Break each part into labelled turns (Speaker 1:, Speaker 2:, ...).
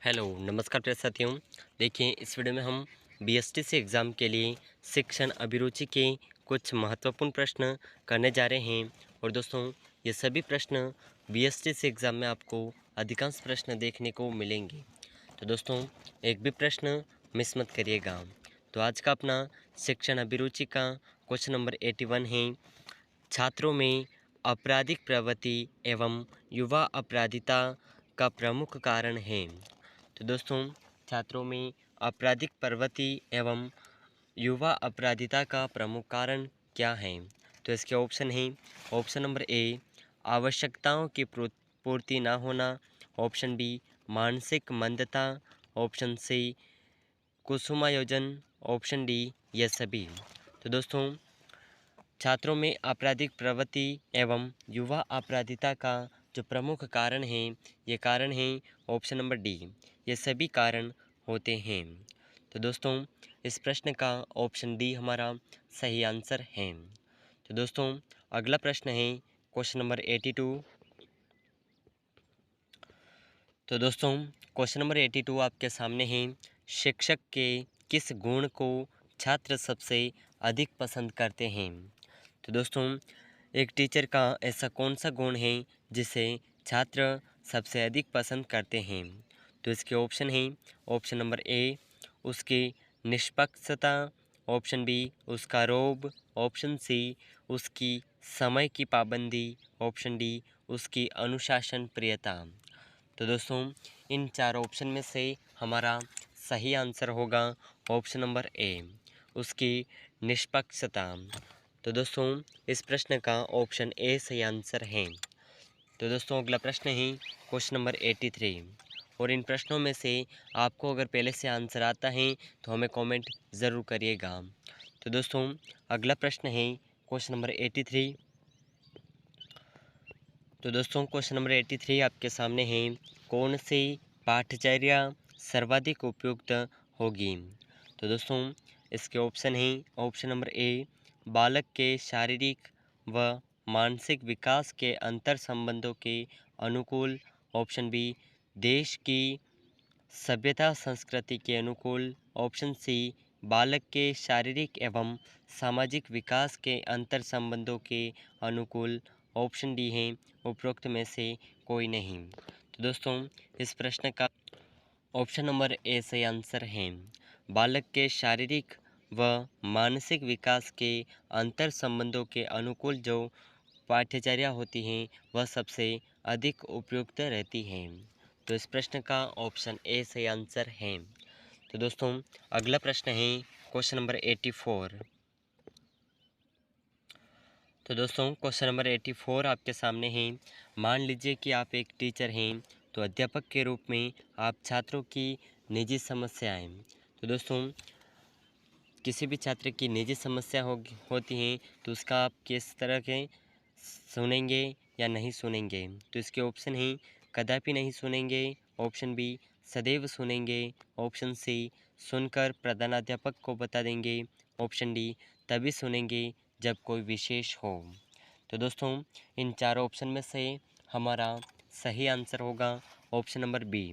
Speaker 1: Hello नमस्कार प्रिय साथियों। देखिए इस वीडियो में हम बीएसटीसी एग्ज़ाम के लिए शिक्षण अभिरुचि के कुछ महत्वपूर्ण प्रश्न करने जा रहे हैं। और दोस्तों ये सभी प्रश्न बीएसटीसी एग्ज़ाम में आपको अधिकांश प्रश्न देखने को मिलेंगे। तो दोस्तों एक भी प्रश्न मिस मत करिएगा। तो आज का अपना शिक्षण अभिरुचि का क्वेश्चन नंबर 81 है। छात्रों में आपराधिक प्रवृत्ति एवं युवा अपराधिता का प्रमुख कारण है। तो दोस्तों छात्रों में आपराधिक प्रवृत्ति एवं युवा अपराधिता का प्रमुख कारण क्या है? तो इसके ऑप्शन हैं। ऑप्शन नंबर ए आवश्यकताओं की पूर्ति ना होना। ऑप्शन बी मानसिक मंदता। ऑप्शन सी कुसुमायोजन। ऑप्शन डी ये सभी। तो दोस्तों छात्रों में आपराधिक प्रवृत्ति एवं युवा अपराधिता का जो प्रमुख कारण है ये कारण है ऑप्शन नंबर डी ये सभी कारण होते हैं। तो दोस्तों इस प्रश्न का ऑप्शन डी हमारा सही आंसर है। तो दोस्तों अगला प्रश्न है क्वेश्चन नंबर 82। तो दोस्तों क्वेश्चन नंबर 82 आपके सामने है। शिक्षक के किस गुण को छात्र सबसे अधिक पसंद करते हैं? तो दोस्तों एक टीचर का ऐसा कौन सा गुण है जिसे छात्र सबसे अधिक पसंद करते हैं? तो इसके ऑप्शन हैं। ऑप्शन नंबर ए उसकी निष्पक्षता। ऑप्शन बी उसका रौब। ऑप्शन सी उसकी समय की पाबंदी। ऑप्शन डी उसकी अनुशासन प्रियता। तो दोस्तों इन चार ऑप्शन में से हमारा सही आंसर होगा ऑप्शन नंबर ए उसकी निष्पक्षता। तो दोस्तों इस प्रश्न का ऑप्शन ए सही आंसर है। तो दोस्तों अगला प्रश्न है क्वेश्चन नंबर 83। और इन प्रश्नों में से आपको अगर पहले से आंसर आता है तो हमें कमेंट ज़रूर करिएगा। तो दोस्तों अगला प्रश्न है क्वेश्चन नंबर 83। तो दोस्तों क्वेश्चन नंबर 83 आपके सामने है। कौन सी पाठचर्या सर्वाधिक उपयुक्त होगी? तो दोस्तों इसके ऑप्शन हैं। ऑप्शन नंबर ए बालक के शारीरिक व मानसिक विकास के अंतर संबंधों के अनुकूल। ऑप्शन बी देश की सभ्यता संस्कृति के अनुकूल। ऑप्शन सी बालक के शारीरिक एवं सामाजिक विकास के अंतर संबंधों के अनुकूल। ऑप्शन डी है उपरोक्त में से कोई नहीं। तो दोस्तों इस प्रश्न का ऑप्शन नंबर ए सही आंसर है। बालक के शारीरिक व मानसिक विकास के अंतर संबंधों के अनुकूल जो पाठ्यचर्या होती हैं वह सबसे अधिक उपयुक्त रहती हैं। तो इस प्रश्न का ऑप्शन ए सही आंसर है। तो दोस्तों अगला प्रश्न है क्वेश्चन नंबर 84। तो दोस्तों क्वेश्चन नंबर 84 आपके सामने है। मान लीजिए कि आप एक टीचर हैं। तो अध्यापक के रूप में आप छात्रों की निजी समस्याएं। तो दोस्तों किसी भी छात्र की निजी समस्या होती हैं तो उसका आप किस तरह के सुनेंगे या नहीं सुनेंगे? तो इसके ऑप्शन हैं। कदापि नहीं सुनेंगे। ऑप्शन बी सदैव सुनेंगे। ऑप्शन सी सुनकर प्रधानाध्यापक को बता देंगे। ऑप्शन डी तभी सुनेंगे जब कोई विशेष हो। तो दोस्तों इन चारों ऑप्शन में से हमारा सही आंसर होगा ऑप्शन नंबर बी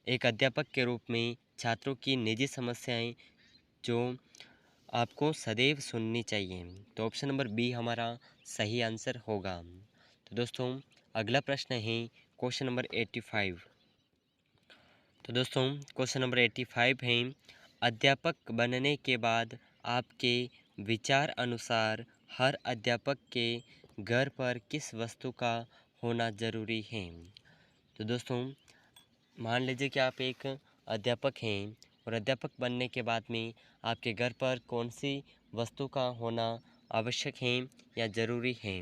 Speaker 1: एक अध्यापक के रूप में छात्रों की निजी समस्याएं जो आपको सदैव सुननी चाहिए। तो ऑप्शन नंबर बी हमारा सही आंसर होगा। तो दोस्तों अगला प्रश्न है क्वेश्चन नंबर 85। तो दोस्तों क्वेश्चन नंबर 85 है। अध्यापक बनने के बाद आपके विचार अनुसार हर अध्यापक के घर पर किस वस्तु का होना ज़रूरी है? तो दोस्तों मान लीजिए कि आप एक अध्यापक हैं और अध्यापक बनने के बाद में आपके घर पर कौन सी वस्तु का होना आवश्यक है या ज़रूरी है?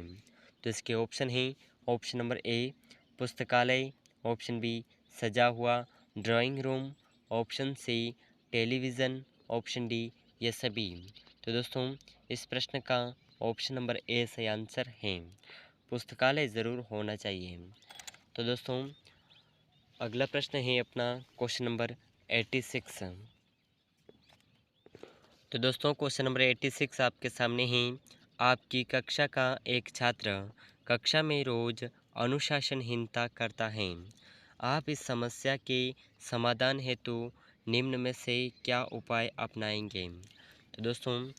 Speaker 1: तो इसके ऑप्शन हैं। ऑप्शन नंबर ए पुस्तकालय। ऑप्शन बी सजा हुआ drawing room. Option C television. Option D ये सभी। तो दोस्तों इस प्रश्न का ऑप्शन नंबर ए सही आंसर है। पुस्तकालय ज़रूर होना चाहिए। तो दोस्तों अगला प्रश्न है अपना क्वेश्चन नंबर 86। तो दोस्तों क्वेश्चन नंबर 86 आपके सामने है। आपकी कक्षा का एक छात्र कक्षा में रोज़ अनुशासनहीनता करता है। आप इस समस्या के समाधान हेतु निम्न में से क्या उपाय अपनाएंगे। तो दोस्तों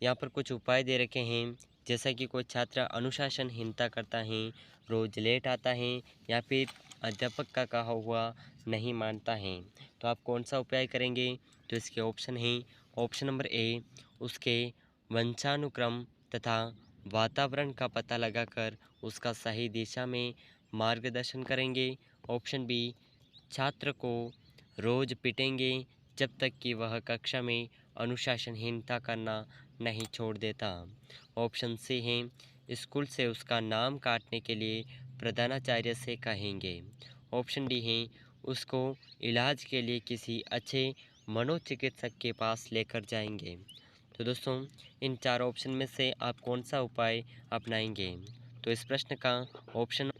Speaker 1: यहाँ पर कुछ उपाय दे रखे हैं, जैसा कि कोई छात्र अनुशासनहीनता करता है, रोज लेट आता है या फिर अध्यापक का कहा हुआ नहीं मानता है, तो आप कौन सा उपाय करेंगे। तो इसके ऑप्शन हैं। ऑप्शन नंबर ए, उसके वंशानुक्रम तथा वातावरण का पता लगाकर उसका सही दिशा में मार्गदर्शन करेंगे। ऑप्शन बी, छात्र को रोज पिटेंगे जब तक कि वह कक्षा में अनुशासनहीनता करना नहीं छोड़ देता। ऑप्शन सी है, स्कूल से उसका नाम काटने के लिए प्रधानाचार्य से कहेंगे। ऑप्शन डी है, उसको इलाज के लिए किसी अच्छे मनोचिकित्सक के पास लेकर जाएंगे। तो दोस्तों इन चार ऑप्शन में से आप कौन सा उपाय अपनाएंगे। तो इस प्रश्न का ऑप्शन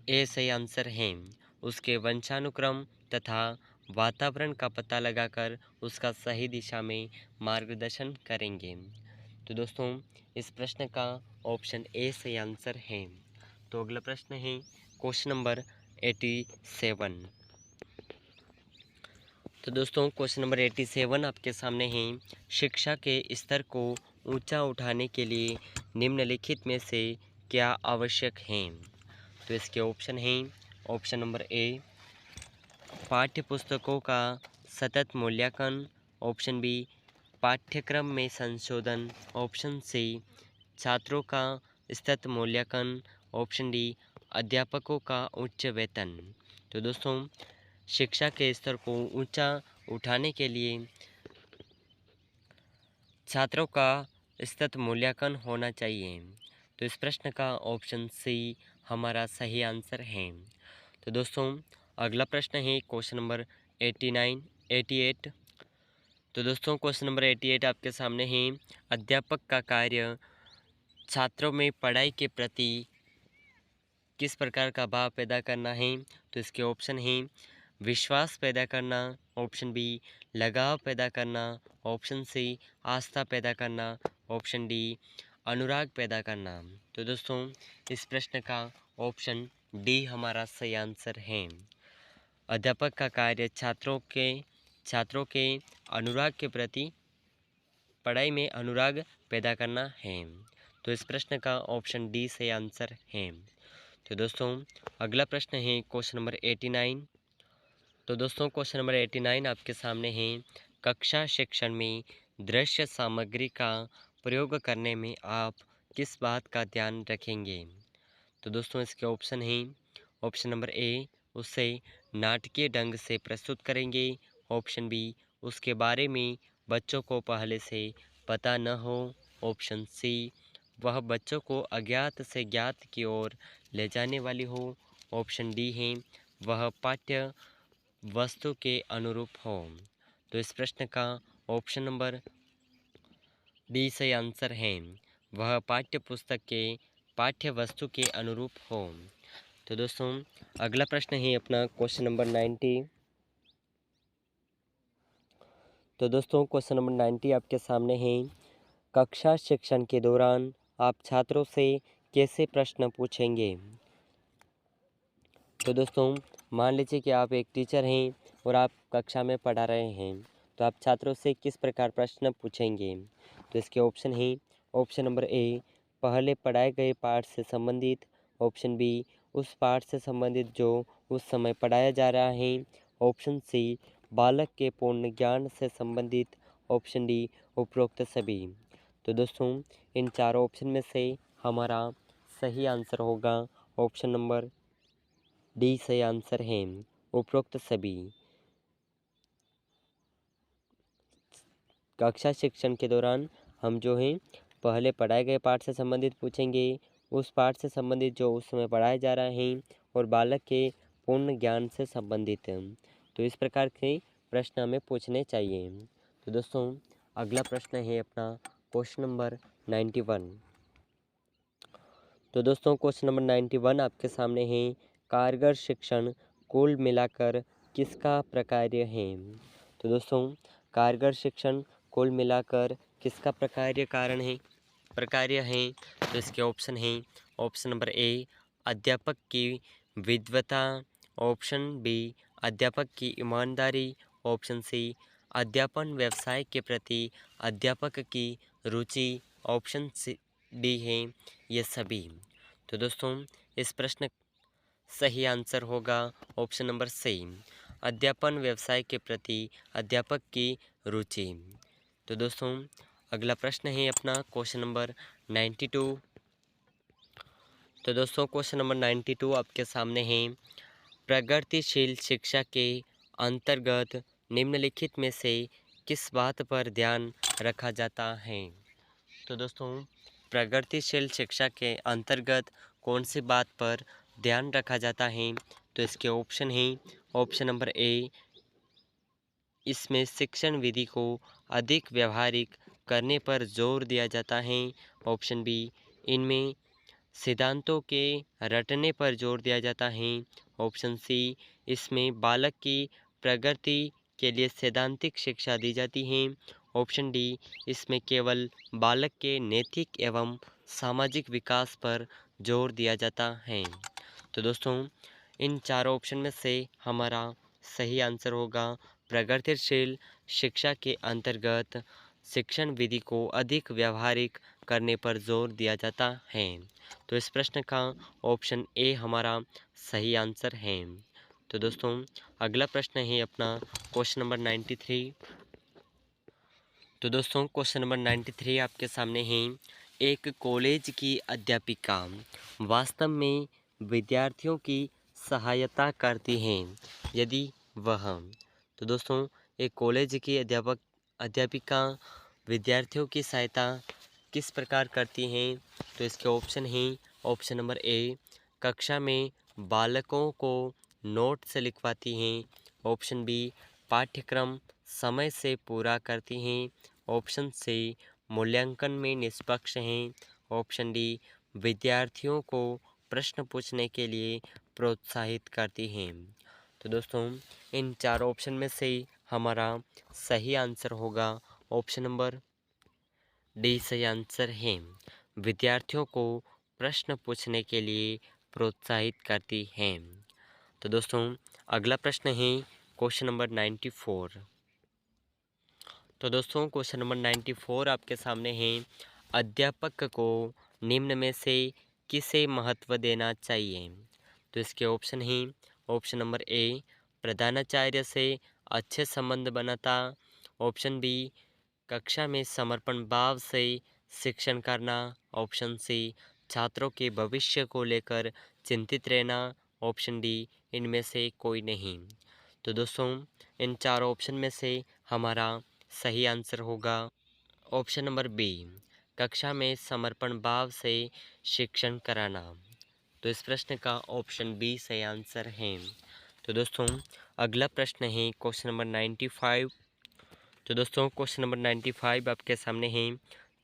Speaker 1: ए सही आंसर है। उसके वंशानुक्रम तथा वातावरण का पता लगाकर उसका सही दिशा में मार्गदर्शन करेंगे। तो दोस्तों इस प्रश्न का ऑप्शन ए सही आंसर है। तो अगला प्रश्न है क्वेश्चन नंबर 87। तो दोस्तों क्वेश्चन नंबर 87 आपके सामने है। शिक्षा के स्तर को ऊंचा उठाने के लिए निम्नलिखित में से क्या आवश्यक है। तो इसके ऑप्शन हैं। ऑप्शन नंबर ए, पाठ्य पुस्तकों का सतत मूल्यांकन। ऑप्शन बी, पाठ्यक्रम में संशोधन। ऑप्शन सी, छात्रों का सतत मूल्यांकन। ऑप्शन डी, अध्यापकों का उच्च वेतन। तो दोस्तों शिक्षा के स्तर को ऊंचा उठाने के लिए छात्रों का सतत मूल्यांकन होना चाहिए। तो इस प्रश्न का ऑप्शन सी हमारा सही आंसर है। तो दोस्तों अगला प्रश्न है क्वेश्चन नंबर 88। तो दोस्तों क्वेश्चन नंबर 88 आपके सामने है। अध्यापक का कार्य छात्रों में पढ़ाई के प्रति किस प्रकार का भाव पैदा करना है। तो इसके ऑप्शन हैं। विश्वास पैदा करना। ऑप्शन बी, लगाव पैदा करना। ऑप्शन सी, आस्था पैदा करना। ऑप्शन डी, अनुराग पैदा करना। तो दोस्तों इस प्रश्न का ऑप्शन डी हमारा सही आंसर है। अध्यापक का कार्य छात्रों के अनुराग के प्रति पढ़ाई में अनुराग पैदा करना है। तो इस प्रश्न का ऑप्शन डी सही आंसर है। तो दोस्तों अगला प्रश्न है क्वेश्चन नंबर 89। तो दोस्तों क्वेश्चन नंबर 89 आपके सामने है। कक्षा शिक्षण में दृश्य सामग्री का प्रयोग करने में आप किस बात का ध्यान रखेंगे। तो दोस्तों इसके ऑप्शन हैं। ऑप्शन नंबर ए, उसे नाटकीय ढंग से प्रस्तुत करेंगे। ऑप्शन बी, उसके बारे में बच्चों को पहले से पता न हो। ऑप्शन सी, वह बच्चों को अज्ञात से ज्ञात की ओर ले जाने वाली हो। ऑप्शन डी है, वह पाठ्य वस्तु के अनुरूप हो। तो इस प्रश्न का ऑप्शन नंबर डी सही आंसर है। वह पाठ्य पुस्तक के पाठ्य वस्तु के अनुरूप हो। तो दोस्तों अगला प्रश्न है अपना क्वेश्चन नंबर 90। तो दोस्तों क्वेश्चन नंबर 90 आपके सामने है। कक्षा शिक्षण के दौरान आप छात्रों से कैसे प्रश्न पूछेंगे। तो दोस्तों मान लीजिए कि आप एक टीचर हैं और आप कक्षा में पढ़ा रहे हैं, तो आप छात्रों से किस प्रकार प्रश्न पूछेंगे। तो इसके ऑप्शन हैं। ऑप्शन नंबर ए, पहले पढ़ाए गए पाठ से संबंधित। ऑप्शन बी, उस पाठ से संबंधित जो उस समय पढ़ाया जा रहा है। ऑप्शन सी, बालक के पूर्ण ज्ञान से संबंधित। ऑप्शन डी, उपरोक्त सभी। तो दोस्तों इन चारों ऑप्शन में से हमारा सही आंसर होगा ऑप्शन नंबर डी सही आंसर है, उपरोक्त सभी। कक्षा शिक्षण के दौरान हम जो हैं पहले पढ़ाए गए पाठ से संबंधित पूछेंगे, उस पाठ से संबंधित जो उस समय पढ़ाया जा रहा है, और बालक के पूर्ण ज्ञान से संबंधित। तो इस प्रकार के प्रश्न हमें पूछने चाहिए। तो दोस्तों अगला प्रश्न है अपना क्वेश्चन नंबर 91। तो दोस्तों क्वेश्चन नंबर 91 आपके सामने है। कारगर शिक्षण कुल मिलाकर किसका प्रकार्य है। तो दोस्तों कारगर शिक्षण कुल मिलाकर किसका प्रकार्य है। तो इसके ऑप्शन हैं। ऑप्शन नंबर ए, अध्यापक की विद्वता। ऑप्शन बी अध्यापक की ईमानदारी, ऑप्शन सी अध्यापन व्यवसाय के प्रति अध्यापक की रुचि, ऑप्शन सी डी है ये सभी। तो दोस्तों इस प्रश्न सही आंसर होगा ऑप्शन नंबर सी, अध्यापन व्यवसाय के प्रति अध्यापक की रुचि। तो दोस्तों अगला प्रश्न है अपना क्वेश्चन नंबर 92। तो दोस्तों क्वेश्चन नंबर 92 आपके सामने है, प्रगतिशील शिक्षा के अंतर्गत निम्नलिखित में से किस बात पर ध्यान रखा जाता है। तो दोस्तों प्रगतिशील शिक्षा के अंतर्गत कौन सी बात पर ध्यान रखा जाता है। तो इसके ऑप्शन हैं, ऑप्शन नंबर ए, इसमें शिक्षण विधि को अधिक व्यावहारिक करने पर जोर दिया जाता है, ऑप्शन बी, इनमें सिद्धांतों के रटने पर जोर दिया जाता है, ऑप्शन सी, इसमें बालक की प्रगति के लिए सैद्धांतिक शिक्षा दी जाती है, ऑप्शन डी, इसमें केवल बालक के नैतिक एवं सामाजिक विकास पर जोर दिया जाता है। तो दोस्तों इन चारों ऑप्शन में से हमारा सही आंसर होगा प्रगतिशील शिक्षा के अंतर्गत शिक्षण विधि को अधिक व्यावहारिक करने पर जोर दिया जाता है। तो इस प्रश्न का ऑप्शन ए हमारा सही आंसर है। तो दोस्तों अगला प्रश्न है अपना क्वेश्चन नंबर 93। तो दोस्तों क्वेश्चन नंबर 93 आपके सामने है, एक कॉलेज की अध्यापिका वास्तव में विद्यार्थियों की सहायता करती हैं यदि वह। तो दोस्तों एक कॉलेज की अध्यापिका विद्यार्थियों की सहायता किस प्रकार करती हैं। तो इसके ऑप्शन हैं, ऑप्शन नंबर ए, कक्षा में बालकों को नोट्स लिखवाती हैं, ऑप्शन बी, पाठ्यक्रम समय से पूरा करती हैं, ऑप्शन सी, मूल्यांकन में निष्पक्ष हैं, ऑप्शन डी, विद्यार्थियों को प्रश्न पूछने के लिए प्रोत्साहित करती हैं। तो दोस्तों इन चारों ऑप्शन में से हमारा सही आंसर होगा ऑप्शन नंबर डी सही आंसर है, विद्यार्थियों को प्रश्न पूछने के लिए प्रोत्साहित करती हैं। तो दोस्तों अगला प्रश्न है क्वेश्चन नंबर 94। तो दोस्तों क्वेश्चन नंबर 94 आपके सामने है, अध्यापक को निम्न में से किसे महत्व देना चाहिए। तो इसके ऑप्शन हैं, ऑप्शन नंबर ए, प्रधानाचार्य से अच्छे संबंध बनाता, ऑप्शन बी, कक्षा में समर्पण भाव से शिक्षण करना, ऑप्शन सी, छात्रों के भविष्य को लेकर चिंतित रहना, ऑप्शन डी, इनमें से कोई नहीं। तो दोस्तों इन चारों ऑप्शन में से हमारा सही आंसर होगा ऑप्शन नंबर बी, कक्षा में समर्पण भाव से शिक्षण कराना। तो इस प्रश्न का ऑप्शन बी सही आंसर है। तो दोस्तों अगला प्रश्न है क्वेश्चन नंबर 95। तो दोस्तों क्वेश्चन नंबर 95 आपके सामने है,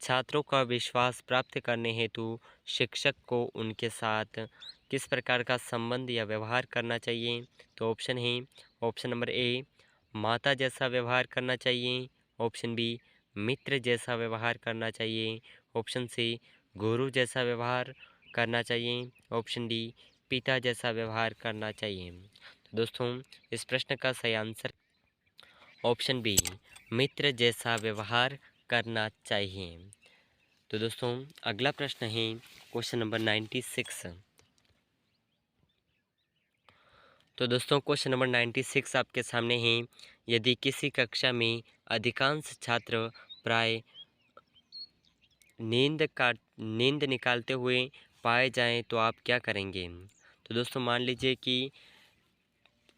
Speaker 1: छात्रों का विश्वास प्राप्त करने हेतु शिक्षक को उनके साथ किस प्रकार का संबंध या व्यवहार करना चाहिए। तो ऑप्शन है, ऑप्शन नंबर ए, माता जैसा व्यवहार करना चाहिए, ऑप्शन बी, मित्र जैसा व्यवहार करना चाहिए, ऑप्शन सी, गुरु जैसा व्यवहार करना चाहिए, ऑप्शन डी, पिता जैसा व्यवहार करना चाहिए। तो दोस्तों इस प्रश्न का सही आंसर ऑप्शन बी, मित्र जैसा व्यवहार करना चाहिए। तो दोस्तों अगला प्रश्न है क्वेश्चन नंबर 96। तो दोस्तों क्वेश्चन नंबर 96 आपके सामने है, यदि किसी कक्षा में अधिकांश छात्र प्राय नींद निकालते हुए पाए जाएं तो आप क्या करेंगे। तो दोस्तों मान लीजिए कि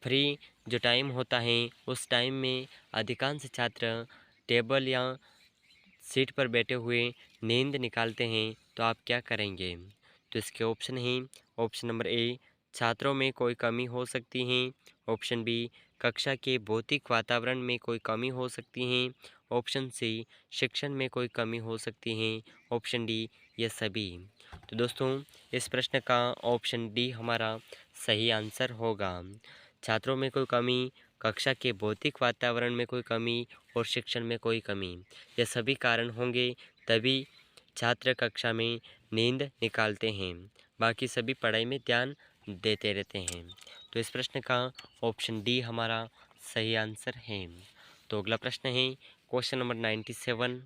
Speaker 1: फ्री जो टाइम होता है उस टाइम में अधिकांश छात्र टेबल या सीट पर बैठे हुए नींद निकालते हैं तो आप क्या करेंगे। तो इसके ऑप्शन हैं, ऑप्शन नंबर ए, छात्रों में कोई कमी हो सकती है, ऑप्शन बी, कक्षा के भौतिक वातावरण में कोई कमी हो सकती है, ऑप्शन सी, शिक्षण में कोई कमी हो सकती है, ऑप्शन डी, ये सभी। तो दोस्तों इस प्रश्न का ऑप्शन डी हमारा सही आंसर होगा, छात्रों में कोई कमी, कक्षा के भौतिक वातावरण में कोई कमी और शिक्षण में कोई कमी, ये सभी कारण होंगे तभी छात्र कक्षा में नींद निकालते हैं, बाकी सभी पढ़ाई में ध्यान देते रहते हैं। तो इस प्रश्न का ऑप्शन डी हमारा सही आंसर है। तो अगला प्रश्न है क्वेश्चन नंबर 97।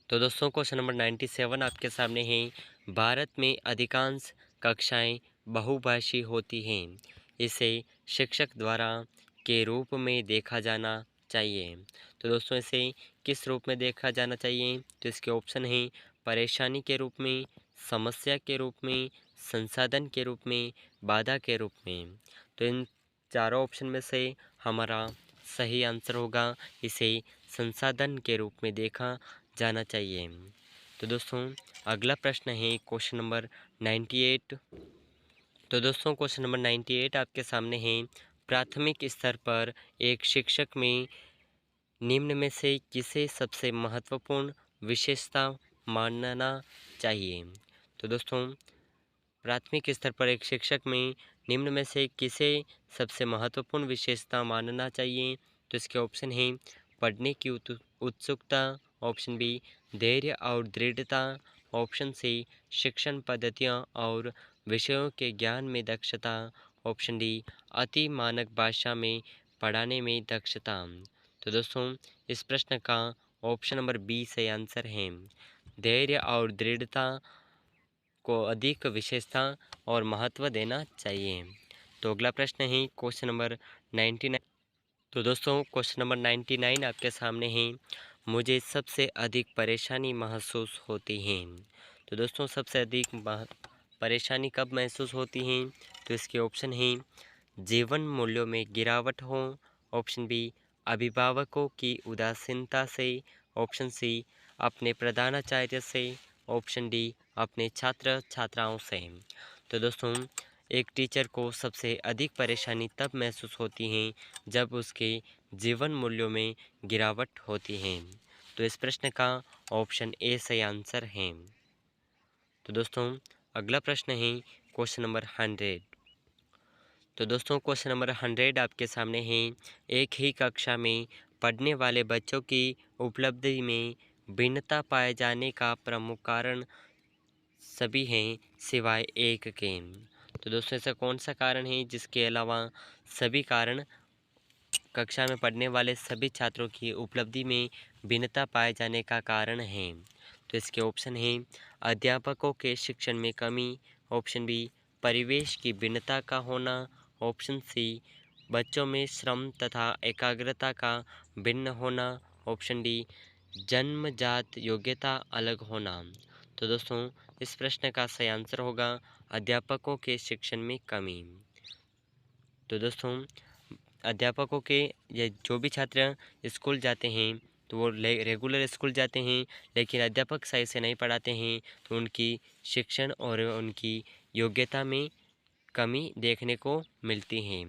Speaker 1: तो दोस्तों क्वेश्चन नंबर 97 आपके सामने है। भारत में अधिकांश कक्षाएं बहुभाषी होती हैं, इसे शिक्षक द्वारा के रूप में देखा जाना चाहिए। तो दोस्तों इसे किस रूप में देखा जाना चाहिए? तो इसके ऑप्शन हैं परेशानी के रूप में, समस्या के रूप में, संसाधन के रूप में, बाधा के रूप में। तो इन चारों ऑप्शन में से हमारा सही आंसर होगा इसे संसाधन के रूप में देखा जाना चाहिए। तो दोस्तों अगला प्रश्न है क्वेश्चन नंबर 98। तो दोस्तों क्वेश्चन नंबर 98 आपके सामने है। प्राथमिक स्तर पर एक शिक्षक में निम्न में से किसे सबसे महत्वपूर्ण विशेषता मानना चाहिए? तो दोस्तों प्राथमिक स्तर पर एक शिक्षक में निम्न में से किसे सबसे महत्वपूर्ण विशेषता मानना चाहिए? तो इसके ऑप्शन हैं पढ़ने की उत्सुकता, ऑप्शन बी धैर्य और दृढ़ता, ऑप्शन सी शिक्षण पद्धतियाँ और विषयों के ज्ञान में दक्षता, ऑप्शन डी अति मानक भाषा में पढ़ाने में दक्षता। तो दोस्तों इस प्रश्न का ऑप्शन नंबर बी सही आंसर है। धैर्य और दृढ़ता को अधिक विशेषता और महत्व देना चाहिए। तो अगला प्रश्न है क्वेश्चन नंबर 99। तो दोस्तों क्वेश्चन नंबर 99 आपके सामने है। मुझे सबसे अधिक परेशानी महसूस होती है। तो दोस्तों सबसे अधिक परेशानी कब महसूस होती है? तो इसके ऑप्शन हैं जीवन मूल्यों में गिरावट हो, ऑप्शन बी अभिभावकों की उदासीनता से, ऑप्शन सी अपने प्रधानाचार्य से, ऑप्शन डी अपने छात्र छात्राओं से। तो दोस्तों एक टीचर को सबसे अधिक परेशानी तब महसूस होती है जब उसके जीवन मूल्यों में गिरावट होती है। तो इस प्रश्न का ऑप्शन ए सही आंसर है। तो दोस्तों अगला प्रश्न है क्वेश्चन नंबर 100। तो दोस्तों क्वेश्चन नंबर 100 आपके सामने है। एक ही कक्षा में पढ़ने वाले बच्चों की उपलब्धि में भिन्नता पाए जाने का प्रमुख कारण सभी हैं सिवाय एक के। तो दोस्तों ऐसा कौन सा कारण है जिसके अलावा सभी कारण कक्षा में पढ़ने वाले सभी छात्रों की उपलब्धि में भिन्नता पाए जाने का कारण है? तो इसके ऑप्शन हैं अध्यापकों के शिक्षण में कमी, ऑप्शन बी परिवेश की भिन्नता का होना, ऑप्शन सी बच्चों में श्रम तथा एकाग्रता का भिन्न होना, ऑप्शन डी जन्मजात योग्यता अलग होना। तो दोस्तों इस प्रश्न का सही आंसर होगा अध्यापकों के शिक्षण में कमी। तो दोस्तों अध्यापकों के या जो भी छात्र स्कूल जाते हैं तो वो रेगुलर स्कूल जाते हैं, लेकिन अध्यापक सही से नहीं पढ़ाते हैं तो उनकी शिक्षण और उनकी योग्यता में कमी देखने को मिलती है,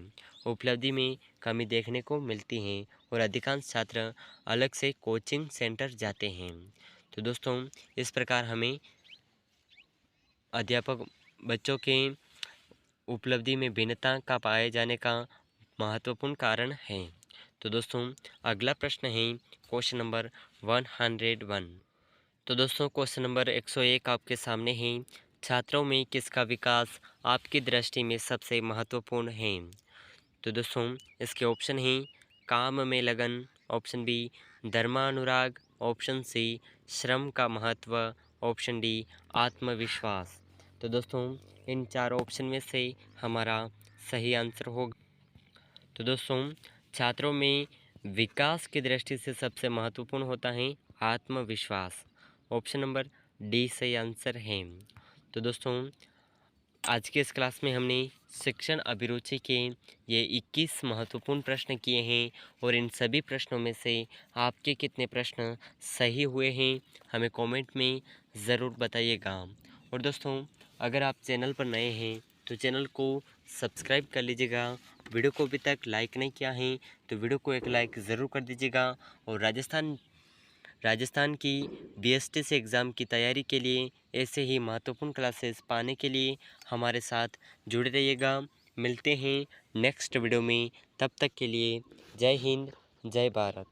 Speaker 1: उपलब्धि में कमी देखने को मिलती है और अधिकांश छात्र अलग से कोचिंग सेंटर जाते हैं। तो दोस्तों इस प्रकार हमें अध्यापक बच्चों के उपलब्धि में भिन्नता का पाए जाने का महत्वपूर्ण कारण है। तो दोस्तों अगला प्रश्न है क्वेश्चन नंबर 101। तो दोस्तों क्वेश्चन नंबर 101 आपके सामने है। छात्रों में किसका विकास आपकी दृष्टि में सबसे महत्वपूर्ण है? तो दोस्तों इसके ऑप्शन हैं काम में लगन, ऑप्शन बी धर्मानुराग, ऑप्शन सी श्रम का महत्व, ऑप्शन डी आत्मविश्वास। तो दोस्तों इन चार ऑप्शन में से हमारा सही आंसर होगा। तो दोस्तों छात्रों में विकास की दृष्टि से सबसे महत्वपूर्ण होता है आत्मविश्वास, ऑप्शन नंबर डी सही आंसर है। तो दोस्तों आज के इस क्लास में हमने शिक्षण अभिरुचि के ये 21 महत्वपूर्ण प्रश्न किए हैं और इन सभी प्रश्नों में से आपके कितने प्रश्न सही हुए हैं हमें कमेंट में ज़रूर बताइएगा। और दोस्तों अगर आप चैनल पर नए हैं तो चैनल को सब्सक्राइब कर लीजिएगा। वीडियो को अभी तक लाइक नहीं किया है तो वीडियो को एक लाइक ज़रूर कर दीजिएगा। और राजस्थान की बीएसटीसी एग्ज़ाम की तैयारी के लिए ऐसे ही महत्वपूर्ण क्लासेस पाने के लिए हमारे साथ जुड़े रहिएगा। मिलते हैं नेक्स्ट वीडियो में, तब तक के लिए जय हिंद जय भारत।